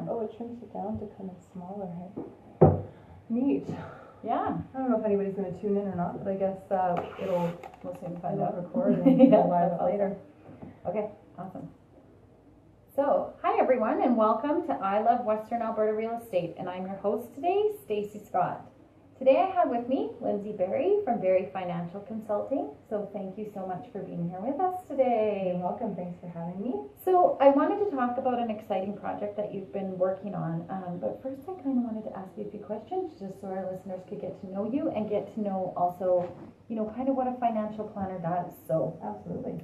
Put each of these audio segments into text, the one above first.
one. Oh, it shrinks it down to kind of smaller. Hey? Neat. Yeah. I don't know if anybody's going to tune in or not, but I guess We'll soon find out. record and we'll live that's it later. Okay, awesome. So, hi everyone, and welcome to I Love Western Alberta Real Estate, and I'm your host today, Stacy Scott. Today I have with me Lyndsie Barrie from Barrie Financial Consulting. So thank you so much for being here with us today. You're welcome. Thanks for having me. So I wanted to talk about an exciting project that you've been working on, but first I kind of wanted to ask you a few questions just so our listeners could get to know you and get to know also, kind of what a financial planner does. So Absolutely.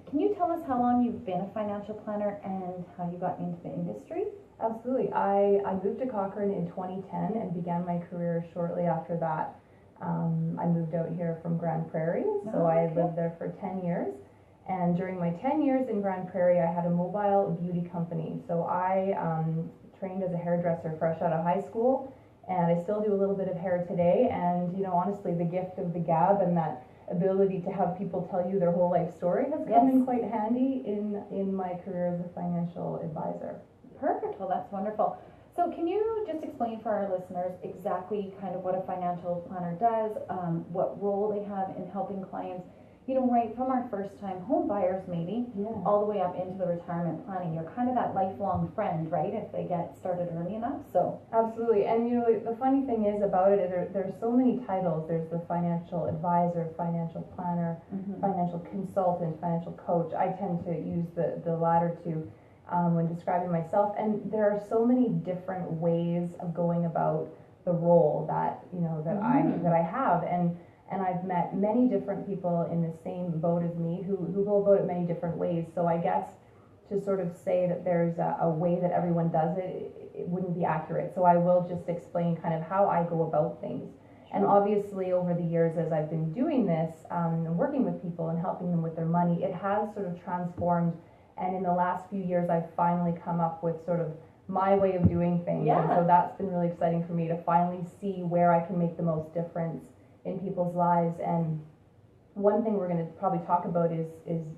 can you tell us how long you've been a financial planner and how you got into the industry? Absolutely. I moved to Cochrane in 2010 and began my career shortly after that. I moved out here from Grand Prairie, so I lived there for 10 years. And during my 10 years in Grand Prairie, I had a mobile beauty company. So I trained as a hairdresser fresh out of high school, and I still do a little bit of hair today. And, honestly, the gift of the gab and that ability to have people tell you their whole life story has come in quite handy in my career as a financial advisor. Perfect. Well, that's wonderful. So can you just explain for our listeners exactly kind of what a financial planner does, what role they have in helping clients, right from our first time home buyers maybe, all the way up into the retirement planning. You're kind of that lifelong friend, right, if they get started early enough. So absolutely. And the funny thing is about it, there's so many titles. There's the financial advisor, financial planner, financial consultant, financial coach. I tend to use the latter two when describing myself, and there are so many different ways of going about the role that I have, and I've met many different people in the same boat as me who go about it many different ways. So I guess to sort of say that there's a way that everyone does it wouldn't be accurate. So I will just explain kind of how I go about things. And obviously over the years as I've been doing this and working with people and helping them with their money, it has sort of transformed. And in the last few years, I've finally come up with sort of my way of doing things. And so that's been really exciting for me to finally see where I can make the most difference in people's lives. And one thing we're going to probably talk about is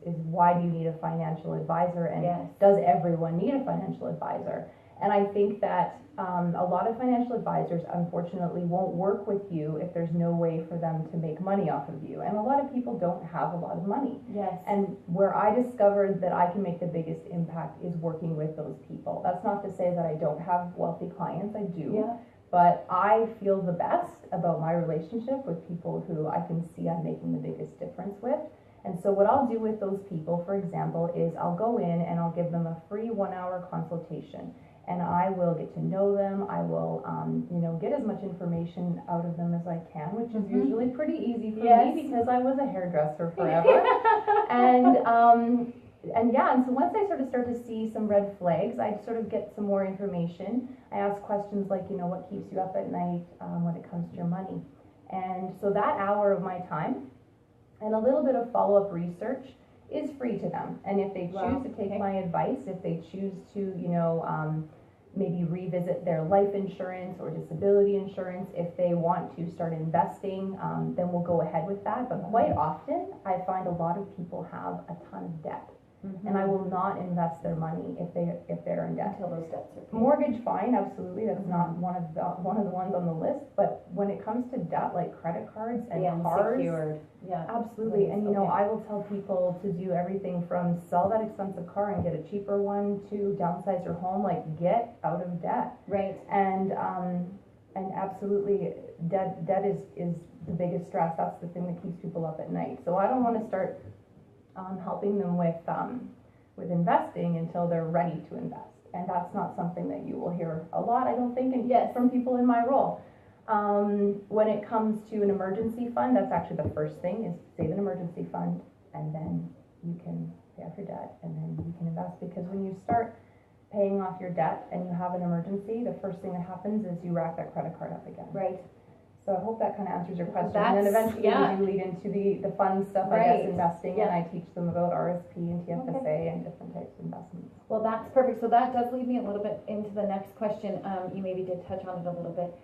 why do you need a financial advisor, and does everyone need a financial advisor? And I think that a lot of financial advisors, unfortunately, won't work with you if there's no way for them to make money off of you. And a lot of people don't have a lot of money. Yes. And where I discovered that I can make the biggest impact is working with those people. That's not to say that I don't have wealthy clients. I do. Yeah. But I feel the best about my relationship with people who I can see I'm making the biggest difference with. And so what I'll do with those people, for example, is I'll go in and I'll give them a free 1-hour consultation. And I will get to know them. I will, get as much information out of them as I can, which is usually pretty easy for me because I was a hairdresser forever. And so once I sort of start to see some red flags, I sort of get some more information. I ask questions like, what keeps you up at night when it comes to your money? And so that hour of my time and a little bit of follow-up research is free to them. And if they choose to take my advice, if they choose to, maybe revisit their life insurance or disability insurance, if they want to start investing, then we'll go ahead with that. But quite often, I find a lot of people have a ton of debt. And I will not invest their money if they're in debt. Until those debts are paid. Mortgage, fine, absolutely. That's not one of the ones on the list. But when it comes to debt, like credit cards and cars, unsecured. Absolutely. And I will tell people to do everything from sell that expensive car and get a cheaper one to downsize your home. Like, get out of debt. Right. And absolutely, debt is the biggest stress. That's the thing that keeps people up at night. So I don't want to start helping them with investing until they're ready to invest. And that's not something that you will hear a lot, I don't think, from people in my role. When it comes to an emergency fund, that's actually the first thing, is save an emergency fund, and then you can pay off your debt, and then you can invest. Because when you start paying off your debt and you have an emergency, the first thing that happens is you rack that credit card up again. Right. So I hope that kind of answers your question. And then eventually we do lead into the fun stuff, I guess, investing, and I teach them about RSP and TFSA and different types of investments. Well, that's perfect. So that does lead me a little bit into the next question. You maybe did touch on it a little bit.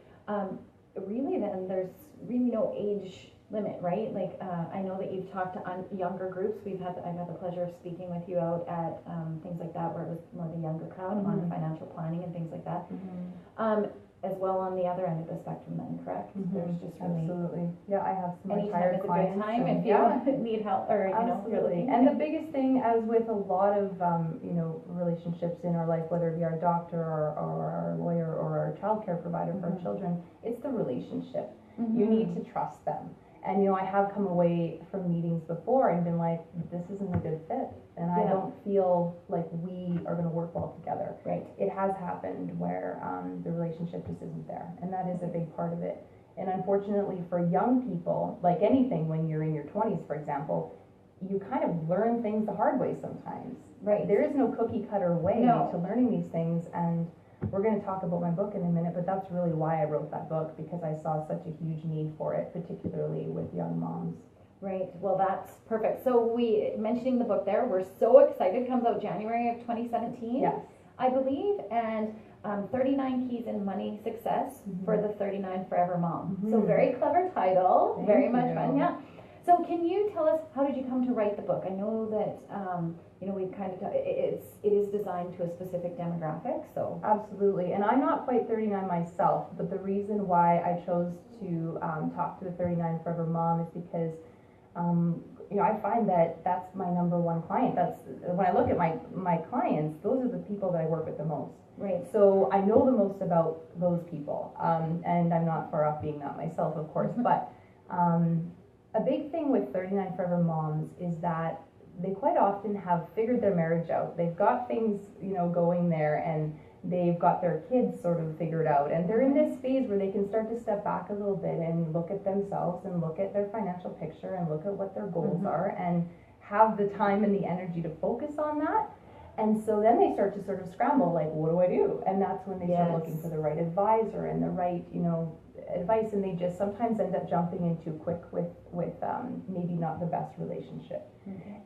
Really then, there's really no age limit, right? Like, I know that you've talked to younger groups. I've had the pleasure of speaking with you out at things like that, where it was more the younger crowd on financial planning and things like that. As well on the other end of the spectrum then, correct? There's just really... Absolutely. Yeah, I have some Anytime retired is a good clients. time if you need help, or, you know, you're Absolutely. looking. And the biggest thing, as with a lot of, you know, relationships in our life, whether it be our doctor or our lawyer or our childcare provider for our children, it's the relationship. You need to trust them. And, you know, I have come away from meetings before and been like, this isn't a good fit. And I don't feel like we are going to work well together. Right. It has happened where the relationship just isn't there. And that is a big part of it. And unfortunately for young people, like anything, when you're in your 20s, for example, you kind of learn things the hard way sometimes. Right. There is no cookie cutter way to learning these things. And we're going to talk about my book in a minute, but that's really why I wrote that book, because I saw such a huge need for it, particularly with young moms. Right, well, that's perfect. So mentioning the book there, we're so excited. It comes out January of 2017, yes, I believe, and 39 Keys in Money Success for the 39 Forever Mom. So very clever title, very much fun, yeah. So can you tell us, how did you come to write the book? I know that, you know, we've kind of, it is designed to a specific demographic, so. Absolutely, and I'm not quite 39 myself, but the reason why I chose to talk to the 39 Forever Mom is because, you know, I find that that's my number one client. That's, when I look at my clients, those are the people that I work with the most. Right. So I know the most about those people, and I'm not far off being that myself, of course, but a big thing with 39 Forever Moms is that they quite often have figured their marriage out. They've got things, you know, going there, and they've got their kids sort of figured out, and they're in this phase where they can start to step back a little bit and look at themselves and look at their financial picture and look at what their goals are and have the time and the energy to focus on that. And so then they start to sort of scramble, like, what do I do? And that's when they start looking for the right advisor and the right, you know, advice, and they just sometimes end up jumping in too quick with maybe not the best relationship.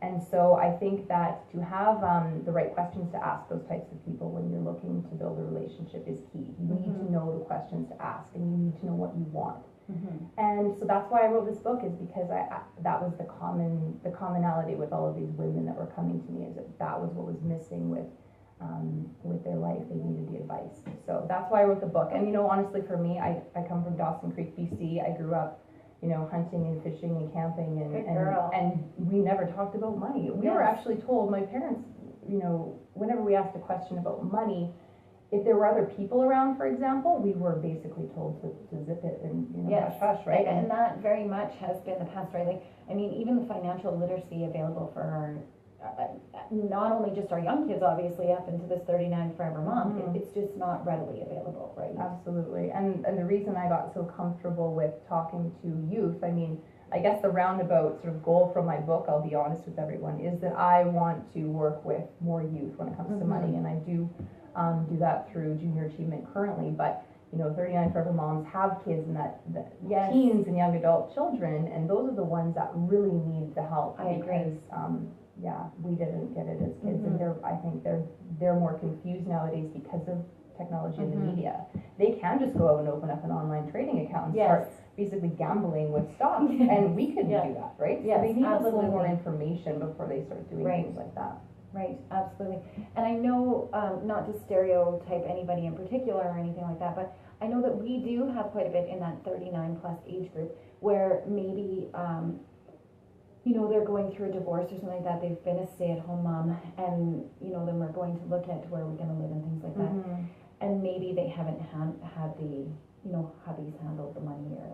And so I think that to have the right questions to ask those types of people when you're looking to build a relationship is key. You need to know the questions to ask, and you need to know what you want. And so that's why I wrote this book, is because that was the commonality with all of these women that were coming to me, is that was what was missing with their life. They needed the advice. So that's why I wrote the book. And, you know, honestly, for me, I come from Dawson Creek, BC. I grew up, you know, hunting and fishing and camping, and we never talked about money. We were actually told, my parents, you know, whenever we asked a question about money, if there were other people around, for example, we were basically told to zip it and, you know, hush hush, right? And that very much has been the past, right? Like, I mean, even the financial literacy available for our, not only just our young kids, obviously, up into this 39 Forever Mom, it's just not readily available, right? Absolutely. And the reason I got so comfortable with talking to youth, I mean, I guess the roundabout sort of goal from my book, I'll be honest with everyone, is that I want to work with more youth when it comes to money, and I do that through Junior Achievement currently, but you know, 39 Forever Moms have kids and that teens and young adult children, and those are the ones that really need the help. I agree. We didn't get it as kids, and I think they're more confused nowadays because of technology and the media. They can just go out and open up an online trading account and start basically gambling with stocks, and we couldn't do that, right? So they need a little more information before they start doing things like that. Right, absolutely. And I know, not to stereotype anybody in particular or anything like that, but I know that we do have quite a bit in that 39 plus age group where maybe, you know, they're going through a divorce or something like that. They've been a stay-at-home mom, and, you know, then we're going to look at where we're going to live and things like that. And maybe they haven't had the, you know, hubby's handled the money or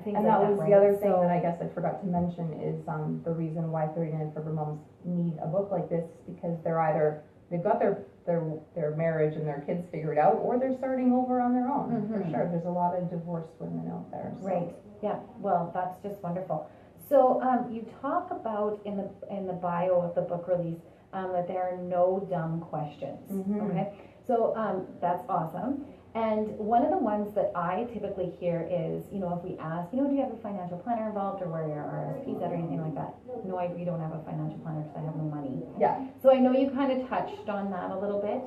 things and like that that. was the other thing that I guess I forgot to mention is the reason why 39 Forever Moms need a book like this, because they've got their marriage and their kids figured out, or they're starting over on their own. For sure, there's a lot of divorced women out there. So. Right. Yeah. Well, that's just wonderful. So you talk about in the bio of the book release that there are no dumb questions. Okay. So that's awesome. And one of the ones that I typically hear is, you know, if we ask, you know, do you have a financial planner involved, or where your RSPs at, or anything like that? No, we don't have a financial planner because I have no money. Yeah. So I know you kind of touched on that a little bit.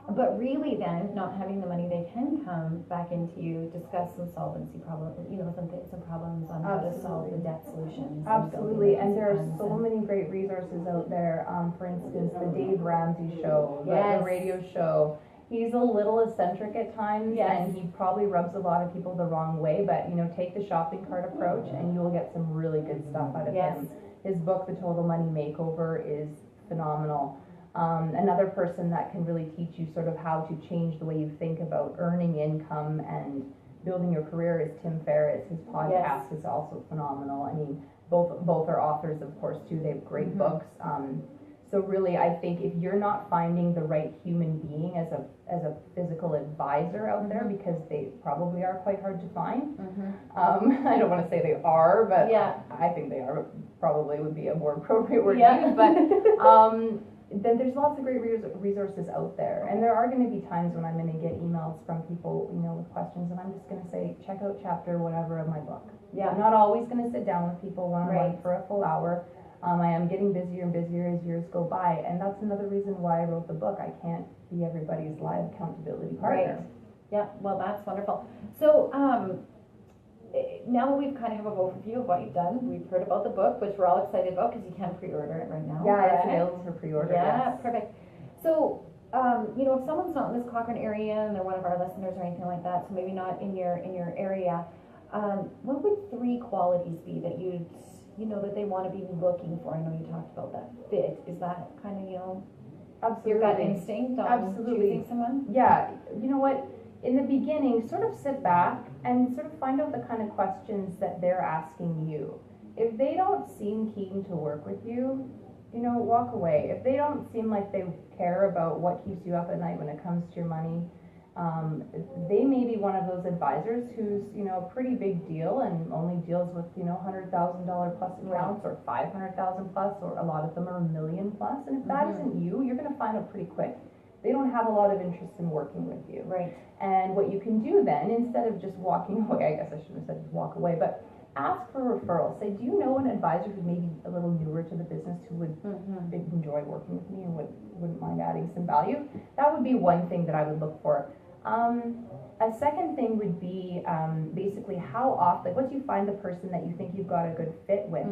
But really then, not having the money, they can come back into you, discuss some solvency problems, some problems on how to solve the debt solutions. Absolutely, and there are so many great resources out there. For instance, the Dave Ramsey show, the radio show. He's a little eccentric at times, and he probably rubs a lot of people the wrong way, but take the shopping cart approach and you'll get some really good stuff out of him. His book, The Total Money Makeover, is phenomenal. Another person that can really teach you sort of how to change the way you think about earning income and building your career is Tim Ferriss. His podcast is also phenomenal. I mean, both are authors, of course, too. They have great books. So really, I think if you're not finding the right human being as a physical advisor out there, because they probably are quite hard to find. I don't want to say they are, but I think they are. Probably would be a more appropriate word to use. But then there's lots of great resources out there, and there are going to be times when I'm going to get emails from people, with questions, and I'm just going to say, check out chapter whatever of my book. I'm not always going to sit down with people one-on-one for a full hour. I am getting busier and busier as years go by, and that's another reason why I wrote the book. I can't be everybody's live accountability partner. Yeah, well, that's wonderful. So, now that we've kind of have an overview of what you've done, we've heard about the book, which we're all excited about because you can pre-order it right now. Yeah, it's available for pre-order. Yeah, perfect. So, if someone's not in this Cochrane area and they're one of our listeners or anything like that, so maybe not in your area, what would 3 qualities be that that they want to be looking for? I know you talked about that fit. Is that kind of, Absolutely. your gut instinct on choosing someone? Yeah, you know what? In the beginning, sort of sit back and sort of find out the kind of questions that they're asking you. If they don't seem keen to work with you, walk away. If they don't seem like they care about what keeps you up at night when it comes to your money, they may be one of those advisors who's, a pretty big deal and only deals with, $100,000 plus accounts or 500,000 plus, or a lot of them are $1 million plus. And if that isn't you, you're going to find out pretty quick. They don't have a lot of interest in working with you. Right. And what you can do then, instead of just walking away, I guess I shouldn't have said just walk away, but ask for referrals. Say, do you know an advisor who may be a little newer to the business who would enjoy working with me and wouldn't mind adding some value? That would be one thing that I would look for. A second thing would be basically how often, once you find the person that you think you've got a good fit with,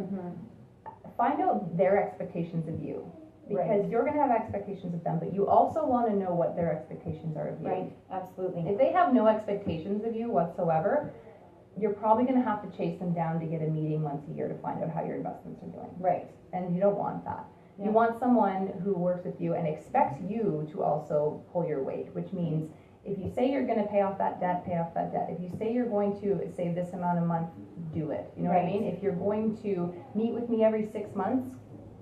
find out their expectations of you. Because you're going to have expectations of them, but you also want to know what their expectations are of you. Right, absolutely. If they have no expectations of you whatsoever, you're probably going to have to chase them down to get a meeting once a year to find out how your investments are doing. Right. And you don't want that. You want someone who works with you and expects you to also pull your weight, which means if you say you're going to pay off that debt, pay off that debt. If you say you're going to save this amount a month, do it. You know what I mean? If you're going to meet with me every 6 months,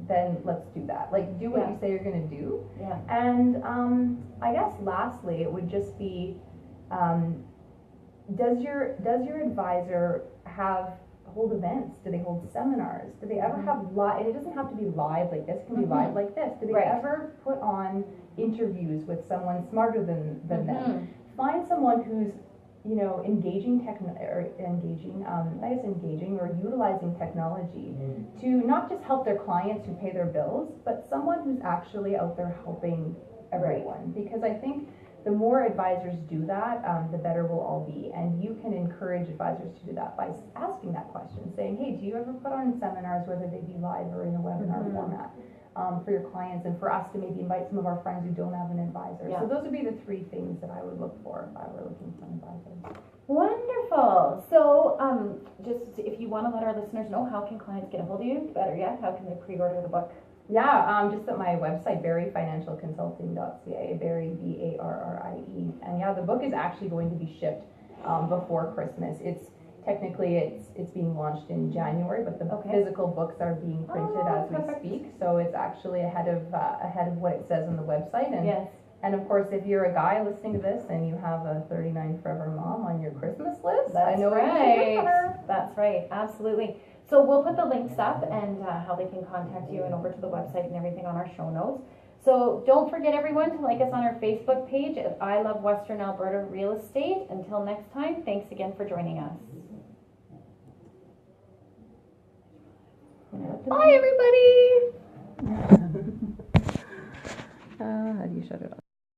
then let's do that. Like, do what you say you're going to do. Yeah. And I guess lastly, it would just be, does your advisor hold events? Do they hold seminars? Do they ever have and it doesn't have to be live like this, it can be live like this. Do they ever put on interviews with someone smarter than them? Find someone who's engaging or utilizing technology to not just help their clients who pay their bills, but someone who's actually out there helping everyone. Because I think the more advisors do that, the better we'll all be. And you can encourage advisors to do that by asking that question, saying, hey, do you ever put on seminars, whether they be live or in a webinar format, for your clients, and for us to maybe invite some of our friends who don't have an advisor. So those would be the 3 things that I would look for if I were looking for an advisor. Wonderful. So just if you want to let our listeners know, how can clients get a hold of you? Better yet, how can they pre-order the book? Yeah, just at my website, barriefinancialconsulting.ca, Barrie, B-A-R-R-I-E. And the book is actually going to be shipped before Christmas. Technically, it's being launched in January, but the physical books are being printed as we speak. So it's actually ahead of what it says on the website. And and of course, if you're a guy listening to this and you have a 39 Forever Mom on your Christmas list, I know what you do for her. That's right, absolutely. So we'll put the links up and how they can contact you and over to the website and everything on our show notes. So don't forget, everyone, to like us on our Facebook page at I Love Western Alberta Real Estate. Until next time, thanks again for joining us. Bye, everybody. How do you shut it off?